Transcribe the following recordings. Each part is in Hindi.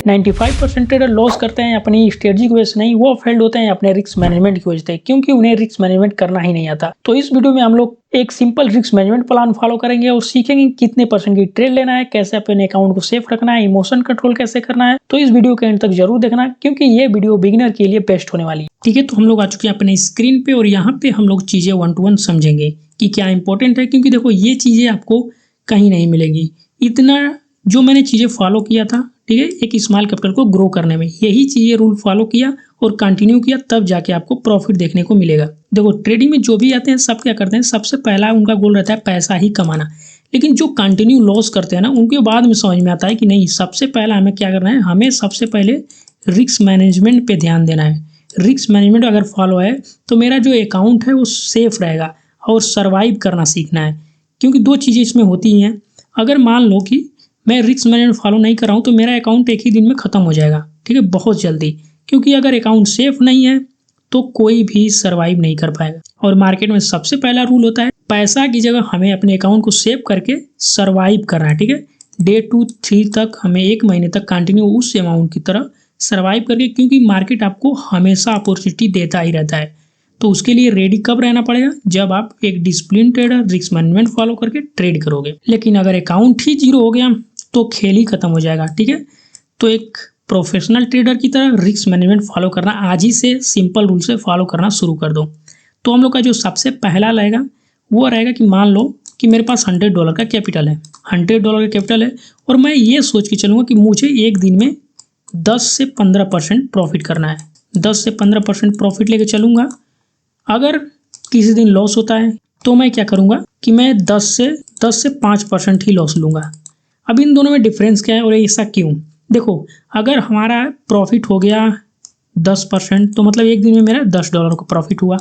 95% ट्रेडर लॉस करते हैं अपनी स्ट्रेटजी की वजह से नहीं, वो फेल्ड होते हैं अपने रिस्क मैनेजमेंट की वजह से, क्योंकि उन्हें रिस्क मैनेजमेंट करना ही नहीं आता। तो इस वीडियो में हम लोग एक simple risk management plan follow करेंगे और सीखेंगे कितने परसेंट की ट्रेड लेना है, कैसे अपने अकाउंट को सेफ रखना है, इमोशन कंट्रोल कैसे करना है। तो इस वीडियो के एंड तक जरूर देखना, क्योंकि ये वीडियो बिगिनर के लिए बेस्ट होने वाली है। ठीक है, तो हम लोग आ चुके हैं अपने स्क्रीन पे और यहाँ पे हम लोग चीजें 1 to 1 समझेंगे कि क्या इंपॉर्टेंट है, क्योंकि देखो ये चीजें आपको कहीं नहीं मिलेगी। इतना जो मैंने चीजें फॉलो किया था, ठीक है, एक स्मॉल कैपिटल को ग्रो करने में, यही चीजें रूल फॉलो किया और कंटिन्यू किया, तब जाके आपको प्रॉफिट देखने को मिलेगा। देखो ट्रेडिंग में जो भी आते हैं सब क्या करते हैं, सबसे पहला उनका गोल रहता है पैसा ही कमाना। लेकिन जो कंटिन्यू लॉस करते हैं ना, उनके बाद में समझ में आता है कि नहीं, सबसे पहला हमें क्या करना है, हमें सबसे पहले रिस्क मैनेजमेंट पे ध्यान देना है। रिस्क मैनेजमेंट अगर फॉलो है तो मेरा जो अकाउंट है वो सेफ रहेगा और सर्वाइव करना सीखना है। क्योंकि दो चीज़ें इसमें होती हैं, अगर मान लो कि मैं रिस्क मैनेजमेंट फॉलो नहीं कर रहा हूँ तो मेरा अकाउंट एक ही दिन में ख़त्म हो जाएगा, ठीक है, बहुत जल्दी। क्योंकि अगर अकाउंट सेफ नहीं है तो कोई भी सर्वाइव नहीं कर पाएगा। और मार्केट में सबसे पहला रूल होता है, पैसा की जगह हमें अपने अकाउंट को सेव करके सर्वाइव करना है। ठीक है, डे 2 3 तक हमें 1 महीने तक कंटिन्यू उस अमाउंट की तरह सर्वाइव करके, क्योंकि मार्केट आपको हमेशा अपॉर्चुनिटी देता ही रहता है। तो उसके लिए रेडी कब रहना पड़ेगा, जब आप एक discipline trader risk management follow करके ट्रेड करोगे। लेकिन अगर अकाउंट ही जीरो हो गया तो खेल ही खत्म हो जाएगा। ठीक है, तो एक प्रोफेशनल ट्रेडर की तरह रिस्क मैनेजमेंट फॉलो करना आज ही से सिंपल रूल से फॉलो करना शुरू कर दो। तो हम लोग का जो सबसे पहला रहेगा वो रहेगा कि मान लो कि मेरे पास $100 का कैपिटल है, $100 का कैपिटल है, और मैं ये सोच के चलूँगा कि मुझे एक दिन में 10 से 15% प्रॉफिट करना है। 10 से 15% प्रॉफिट लेके चलूँगा। अगर किसी दिन लॉस होता है तो मैं क्या करूँगा कि मैं 10 से 5% ही लॉस लूँगा। अब इन दोनों में डिफरेंस क्या है और ऐसा क्यों? देखो, अगर हमारा प्रॉफिट हो गया 10%, तो मतलब एक दिन में मेरा $10 का प्रॉफिट हुआ।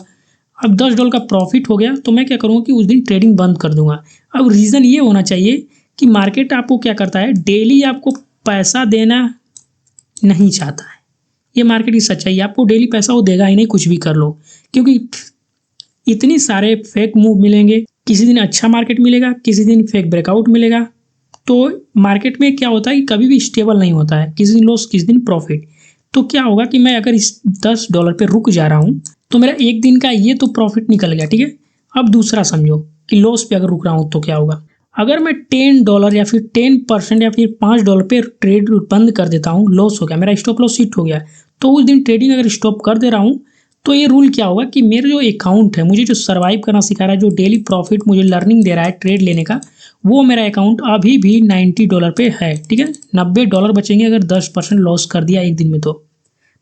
अब $10 का प्रॉफिट हो गया तो मैं क्या करूँगा कि उस दिन ट्रेडिंग बंद कर दूंगा। अब रीज़न ये होना चाहिए कि मार्केट आपको क्या करता है, डेली आपको पैसा देना नहीं चाहता है। ये मार्केट की सच्चाई है, आपको डेली पैसा वो देगा ही नहीं, कुछ भी कर लो। क्योंकि इतनी सारे फेक मूव मिलेंगे, किसी दिन अच्छा मार्केट मिलेगा, किसी दिन फेक ब्रेकआउट मिलेगा। तो मार्केट में क्या होता है कि कभी भी स्टेबल नहीं होता है, किसी दिन लॉस किसी दिन प्रॉफिट। तो क्या होगा कि मैं अगर इस $10 पे रुक जा रहा हूँ तो मेरा एक दिन का ये तो प्रॉफिट निकल गया। ठीक है, अब दूसरा समझो कि लॉस पे अगर रुक रहा हूँ तो क्या होगा। अगर मैं $10 या फिर 10% या फिर $5 पे ट्रेड बंद कर देता हूँ, लॉस हो गया, मेरा स्टॉप लॉस हिट हो गया, तो उस दिन ट्रेडिंग अगर स्टॉप कर दे रहा हूँ तो ये रूल क्या होगा कि मेरा जो अकाउंट है, मुझे जो सर्वाइव करना सिखा रहा है, जो डेली प्रॉफिट मुझे लर्निंग दे रहा है ट्रेड लेने का, वो मेरा अकाउंट अभी भी $90 पे है। ठीक है, $90 बचेंगे अगर 10% लॉस कर दिया एक दिन में तो।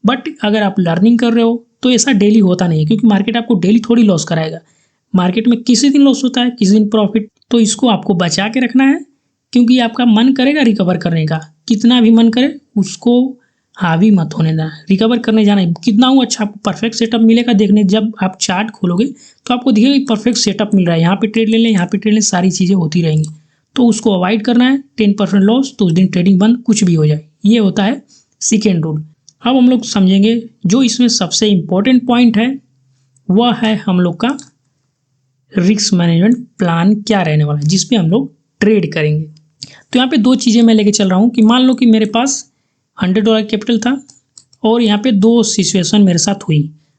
बट अगर आप लर्निंग कर रहे हो तो ऐसा डेली होता नहीं है, क्योंकि मार्केट आपको डेली थोड़ी लॉस कराएगा। मार्केट में किसी दिन लॉस होता है, किसी दिन प्रॉफिट। तो इसको आपको बचा के रखना है, क्योंकि आपका मन करेगा रिकवर करने का, कितना भी मन करे उसको हावी मत होने देना, रिकवर करने जाना है। कितना हूँ अच्छा, आपको परफेक्ट सेटअप मिलेगा देखने। जब आप चार्ट खोलोगे तो आपको दिखेगा कि परफेक्ट सेटअप मिल रहा है, यहाँ पे ट्रेड ले लें, यहाँ पे ट्रेड लें, सारी चीज़ें होती रहेंगी। तो उसको अवॉइड करना है। 10% लॉस तो उस दिन ट्रेडिंग बंद, कुछ भी हो जाए। ये होता है सेकेंड रूल। अब हम लोग समझेंगे जो इसमें सबसे इम्पोर्टेंट पॉइंट है, वह है हम लोग का रिस्क मैनेजमेंट प्लान क्या रहने वाला है, जिसपे हम लोग ट्रेड करेंगे। तो यहाँ पे दो चीज़ें मैं लेके चल रहा हूँ कि मान लो कि मेरे पास $100 कैपिटल था और यहाँ पे दो सिचुएशन मेरे साथ हुई।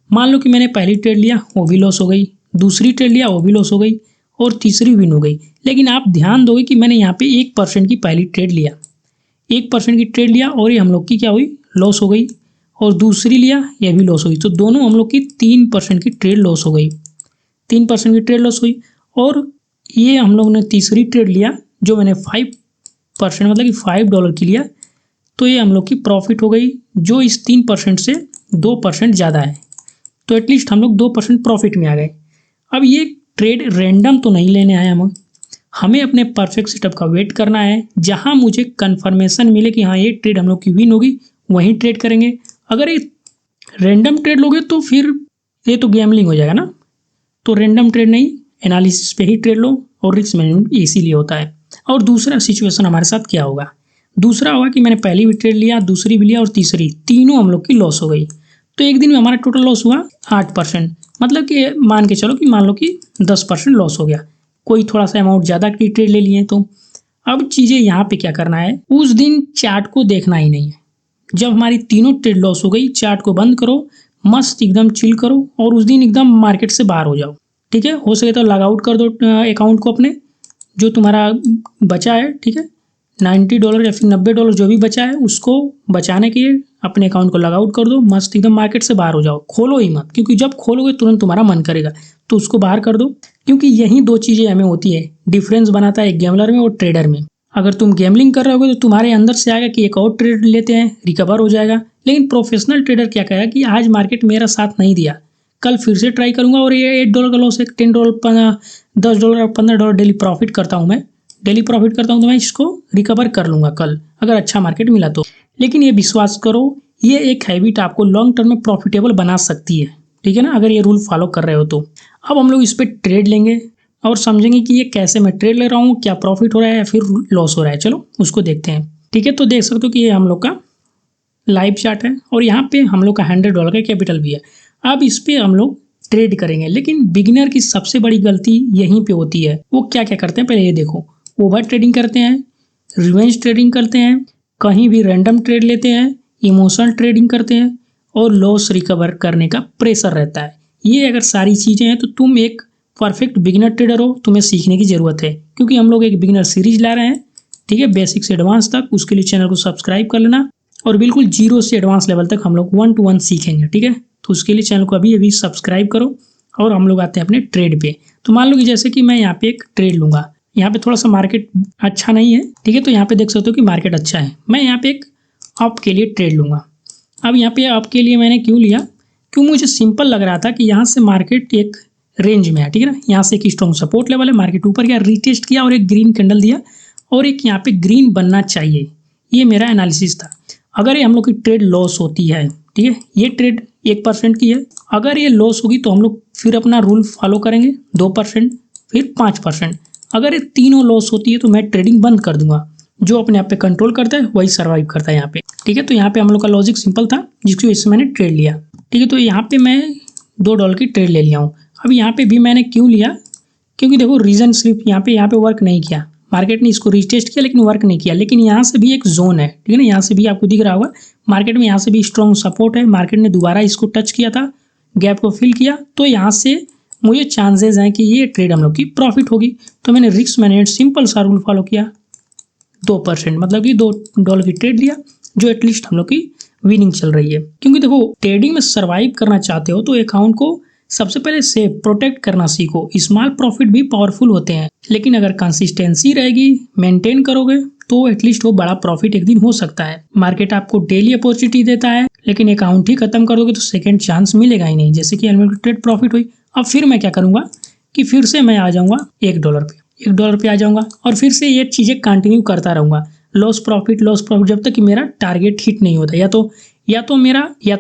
मान लो कि मैंने पहली ट्रेड लिया, वो भी लॉस हो गई, दूसरी ट्रेड लिया, वो भी लॉस हो गई, और तीसरी विन हो गई। लेकिन आप ध्यान दोगे कि मैंने यहाँ पे 1% की पहली ट्रेड लिया, 1% की ट्रेड लिया और ये हम लोग की क्या हुई, लॉस हो गई, और दूसरी लिया, ये भी लॉस हुई। तो दोनों हम लोग की 3% की ट्रेड लॉस हो गई, 3% की ट्रेड लॉस हुई। और ये हम लोग ने तीसरी ट्रेड लिया जो मैंने 5% मतलब कि $5 की लिया, तो ये हम लोग की प्रॉफिट हो गई, जो इस 3% से 2% ज़्यादा है। तो एटलीस्ट हम लोग 2% प्रॉफिट में आ गए। अब ये ट्रेड रैंडम तो नहीं लेने आए हमें अपने परफेक्ट सेटअप का वेट करना है। जहाँ मुझे कन्फर्मेशन मिले कि हाँ ये ट्रेड हम लोग की विन होगी, वहीं ट्रेड करेंगे। अगर ये रैंडम ट्रेड लोगे तो फिर ये तो गैम्बलिंग हो जाएगा ना। तो रैंडम ट्रेड नहीं, एनालिसिस पे ही ट्रेड लो, और रिस्क मैनेजमेंट इसीलिए होता है। और दूसरा सिचुएशन हमारे साथ क्या होगा, दूसरा होगा कि मैंने पहली भी ट्रेड लिया, दूसरी भी लिया और तीसरी, तीनों हम लोग की लॉस हो गई। तो एक दिन में हमारा टोटल लॉस हुआ 8%। मतलब कि मान के चलो कि मान लो कि 10% लॉस हो गया, कोई थोड़ा सा अमाउंट ज़्यादा की ट्रेड ले लिए। तो अब चीज़ें यहाँ पे क्या करना है, उस दिन चार्ट को देखना ही नहीं है, जब हमारी तीनों ट्रेड लॉस हो गई, चार्ट को बंद करो, मस्त एकदम चिल करो और उस दिन एकदम मार्केट से बाहर हो जाओ। ठीक है, हो सके तो लॉग आउट कर दो अकाउंट को अपने, जो तुम्हारा बचा है। ठीक है, $90 या फिर $90 जो भी बचा है उसको बचाने के लिए अपने अकाउंट को लॉग आउट कर दो, मस्त एकदम मार्केट से बाहर हो जाओ। खोलो ही मत, क्योंकि जब खोलोगे तुरंत तुम्हारा मन करेगा, तो उसको बाहर कर दो। क्योंकि यही दो चीज़ें हमें होती है, डिफरेंस बनाता है एक गैमलर में और ट्रेडर में। अगर तुम गैमलिंग कर रहे होगे तो तुम्हारे अंदर से आएगा कि एक और ट्रेड लेते हैं, रिकवर हो जाएगा। लेकिन प्रोफेशनल ट्रेडर क्या कहेगा कि आज मार्केट मेरा साथ नहीं दिया, कल फिर से ट्राई करूंगा और ये $8 का लॉस है, $10, $10 और $15 डेली प्रॉफिट करता हूँ मैं, डेली प्रॉफिट करता हूँ, तो मैं इसको रिकवर कर लूंगा कल अगर अच्छा मार्केट मिला तो। लेकिन ये विश्वास करो, ये एक हैबिट आपको लॉन्ग टर्म में प्रॉफिटेबल बना सकती है। ठीक है ना, अगर ये रूल फॉलो कर रहे हो तो। अब हम लोग इस पर ट्रेड लेंगे और समझेंगे कि ये कैसे मैं ट्रेड ले रहा हूँ, क्या प्रॉफिट हो रहा है या फिर लॉस हो रहा है। चलो उसको देखते हैं। ठीक है, तो देख सकते हो कि ये हम लोग का लाइव चार्ट है और यहाँ पे हम लोग का $100 का कैपिटल भी है। अब इस पे हम लोग ट्रेड करेंगे, लेकिन बिगिनर की सबसे बड़ी गलती यहीं पे होती है। वो क्या क्या करते हैं, पहले ये देखो। ओवर ट्रेडिंग करते हैं, रिवेंज ट्रेडिंग करते हैं, कहीं भी रैंडम ट्रेड लेते हैं, इमोशनल ट्रेडिंग करते हैं और लॉस रिकवर करने का प्रेशर रहता है। ये अगर सारी चीज़ें हैं तो तुम एक परफेक्ट बिगिनर ट्रेडर हो, तुम्हें सीखने की ज़रूरत है। क्योंकि हम लोग एक बिगिनर सीरीज ला रहे हैं, ठीक है, बेसिक से एडवांस तक। उसके लिए चैनल को सब्सक्राइब कर लेना और बिल्कुल जीरो से एडवांस लेवल तक हम लोग 1 to 1 सीखेंगे। ठीक है, तो उसके लिए चैनल को अभी सब्सक्राइब करो और हम लोग आते हैं अपने ट्रेड पे। तो मान लो कि जैसे कि मैं यहाँ पे एक ट्रेड लूँगा, यहाँ पे थोड़ा सा मार्केट अच्छा नहीं है। ठीक है, तो यहाँ पे देख सकते हो कि मार्केट अच्छा है। मैं यहाँ पे एक अप के लिए ट्रेड लूँगा। अब यहाँ पे अप के लिए मैंने क्यों लिया, क्यों मुझे सिंपल लग रहा था कि यहाँ से मार्केट एक रेंज में है। ठीक है ना, यहाँ से एक स्ट्रॉन्ग सपोर्ट लेवल है, मार्केट ऊपर गया, रीटेस्ट किया और एक ग्रीन कैंडल दिया और एक यहाँ पे ग्रीन बनना चाहिए। ये मेरा एनालिसिस था। अगर ये हम लोग की ट्रेड लॉस होती है, ठीक है, ये ट्रेड 1% की है, अगर ये लॉस होगी तो हम लोग फिर अपना रूल फॉलो करेंगे 2%, फिर 5%। अगर ये तीनों लॉस होती है तो मैं ट्रेडिंग बंद कर दूंगा। जो अपने आप पे कंट्रोल करता है वही सर्वाइव करता है यहाँ पे। ठीक है, तो यहाँ पे हम लोग का लॉजिक सिंपल था, जिसकी वजह से मैंने ट्रेड लिया। ठीक है, तो यहाँ पे मैं $2 की ट्रेड ले लिया हूँ। अब यहाँ पे भी मैंने क्यों लिया, क्योंकि देखो रीजन सिर्फ यहाँ पे वर्क नहीं किया, मार्केट ने इसको रीटेस्ट किया लेकिन वर्क नहीं किया। लेकिन यहाँ से भी एक जोन है, ठीक है ना, यहाँ से भी आपको दिख रहा होगा मार्केट में, यहाँ से भी स्ट्रॉन्ग सपोर्ट है। मार्केट ने दोबारा इसको टच किया था, गैप को फिल किया, तो यहाँ से मुझे चांसेस हैं कि ये ट्रेड हम लोग की प्रॉफिट होगी। तो मैंने रिस्क मैनेजमेंट सिंपल सा रूल फॉलो किया, 2%, मतलब कि $2 की ट्रेड लिया, जो एटलीस्ट हम लोग की विनिंग चल रही है। क्योंकि देखो ट्रेडिंग में सर्वाइव करना चाहते हो तो अकाउंट को सबसे पहले सेव प्रोटेक्ट करना सीखो। स्मॉल प्रॉफिट भी पावरफुल होते हैं, लेकिन अगर कंसिस्टेंसी रहेगी, मेंटेन करोगे, तो एटलीस्ट वो बड़ा प्रॉफिट एक दिन हो सकता है। मार्केट आपको डेली अपॉर्चुनिटी देता है, लेकिन अकाउंट ही खत्म कर दोगे तो सेकंड चांस मिलेगा ही नहीं। जैसे कि एलिमेंट ट्रेड प्रॉफिट हुई, अब फिर मैं क्या करूंगा कि फिर से मैं आ जाऊंगा $1 पे, $1 पे आ जाऊंगा और फिर से ये चीजें कंटिन्यू करता रहूंगा, लॉस प्रॉफिट जब तक कि मेरा टारगेट हिट नहीं होता। या तो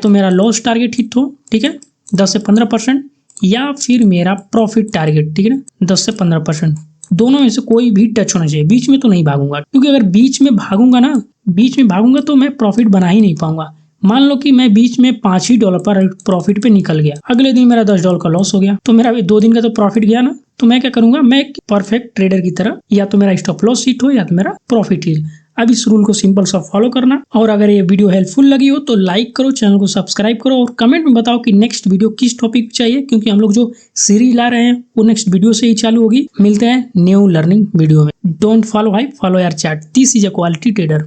मेरा लॉस टारगेट हिट हो, ठीक है, 10 से 15%, या फिर मेरा प्रॉफिट टारगेट, ठीक है ना, 10 से 15%। दोनों में से कोई भी टच होना चाहिए, बीच में तो नहीं भागूंगा। क्योंकि अगर बीच में भागूंगा तो मैं प्रॉफिट बना ही नहीं पाऊंगा। मान लो कि मैं बीच में $5 पर प्रॉफिट पे निकल गया, अगले दिन मेरा $10 का लॉस हो गया, तो मेरा 2 दिन का तो प्रॉफिट गया ना। तो मैं क्या करूंगा, मैं एक परफेक्ट ट्रेडर की तरह, या तो मेरा स्टॉप लॉस हिट हो या तो मेरा प्रॉफिट हिट। अब इस रूल को सिंपल सा फॉलो करना। और अगर ये वीडियो हेल्पफुल लगी हो तो लाइक करो, चैनल को सब्सक्राइब करो और कमेंट में बताओ कि नेक्स्ट वीडियो किस टॉपिक चाहिए, क्योंकि हम लोग जो सीरीज ला रहे हैं वो नेक्स्ट वीडियो से ही चालू होगी। मिलते हैं न्यू लर्निंग वीडियो में। Don't follow hype, follow your chart. This is a quality trader.